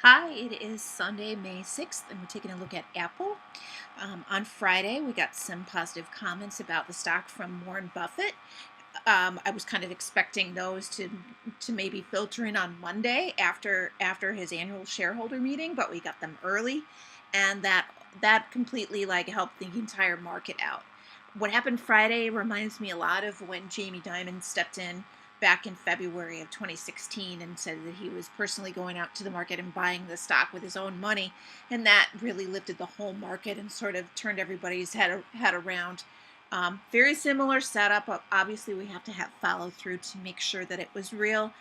Hi, it is Sunday, May 6th, and we're taking a look at Apple. On Friday, we got some positive comments about the stock from Warren Buffett. I was kind of expecting those to maybe filter in on Monday after his annual shareholder meeting, but we got them early, and that completely helped the entire market out. What happened Friday reminds me a lot of when Jamie Dimon stepped in back in February of 2016 and said that he was personally going out to the market and buying the stock with his own money, and that really lifted the whole market and sort of turned everybody's head around. Very similar setup. Obviously, we have to have follow through to make sure that it was real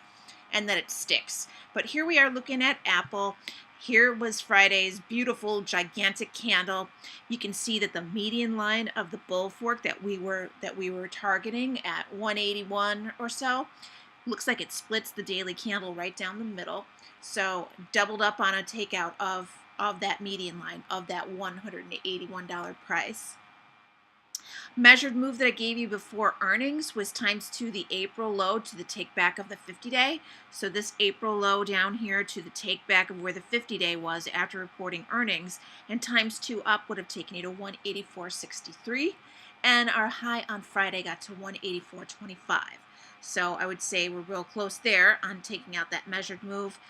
and that it sticks. But here we are looking at Apple. Here was Friday's beautiful, gigantic candle. You can see that the median line of the bull fork that we were targeting at 181 or so looks like it splits the daily candle right down the middle. So doubled up on a takeout of that median line of that $181 price. Measured move that I gave you before earnings was times 2 the April low to the take back of the 50-day. So this April low down here to the take back of where the 50-day was after reporting earnings, and times 2 up would have taken you to 184.63, and our high on Friday got to 184.25. So I would say we're real close there on taking out that measured move.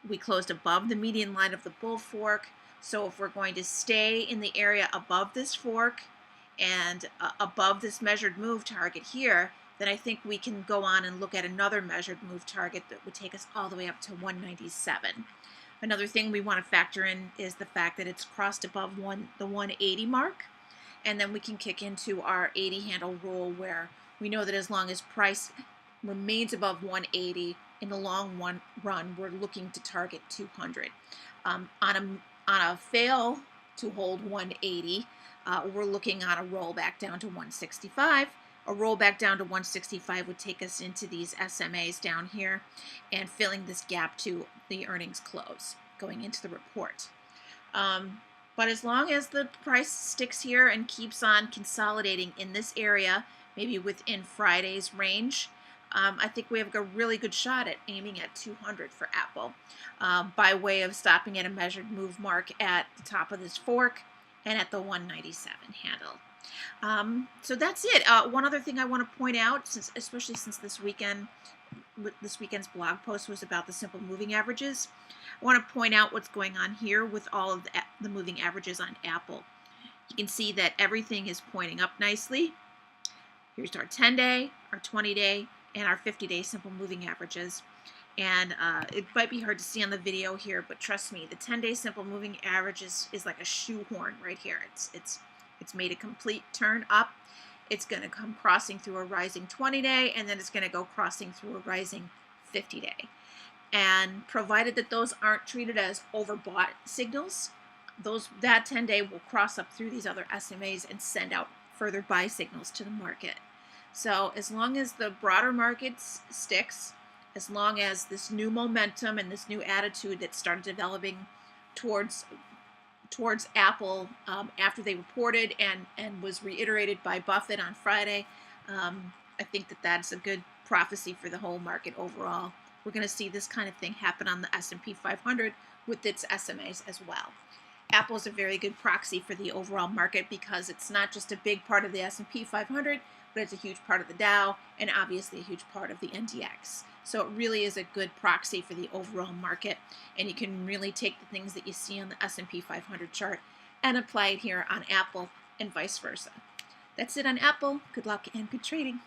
We closed above the median line of the bull fork. So if we're going to stay in the area above this fork and above this measured move target here, then I think we can go on and look at another measured move target that would take us all the way up to 197. Another thing we want to factor in is the fact that it's crossed above the 180 mark, and then we can kick into our 80 handle rule, where we know that as long as price remains above 180 in the long run, we're looking to target 200. On a fail to hold 180, we're looking on a rollback down to 165. A rollback down to 165 would take us into these SMAs down here and filling this gap to the earnings close going into the report. But as long as the price sticks here and keeps on consolidating in this area, maybe within Friday's range, I think we have a really good shot at aiming at 200 for Apple, by way of stopping at a measured move mark at the top of this fork and at the 197 handle. So that's it. One other thing I want to point out, especially since this weekend's blog post was about the simple moving averages, I want to point out what's going on here with all of the moving averages on Apple. You can see that everything is pointing up nicely. Here's our 10-day, our 20-day, and our 50-day simple moving averages. And it might be hard to see on the video here, but trust me, the 10-day simple moving average is like a shoehorn right here. It's made a complete turn up. It's going to come crossing through a rising 20-day, and then it's going to go crossing through a rising 50-day. And provided that those aren't treated as overbought signals, that 10-day will cross up through these other SMAs and send out further buy signals to the market. So as long as the broader market sticks, as long as this new momentum and this new attitude that started developing towards Apple after they reported and was reiterated by Buffett on Friday, I think that that's a good prophecy for the whole market overall. We're going to see this kind of thing happen on the S&P 500 with its SMAs as well. Apple is a very good proxy for the overall market because it's not just a big part of the S&P 500, but it's a huge part of the Dow and obviously a huge part of the NDX. So it really is a good proxy for the overall market, and you can really take the things that you see on the S&P 500 chart and apply it here on Apple and vice versa. That's it on Apple. Good luck and good trading.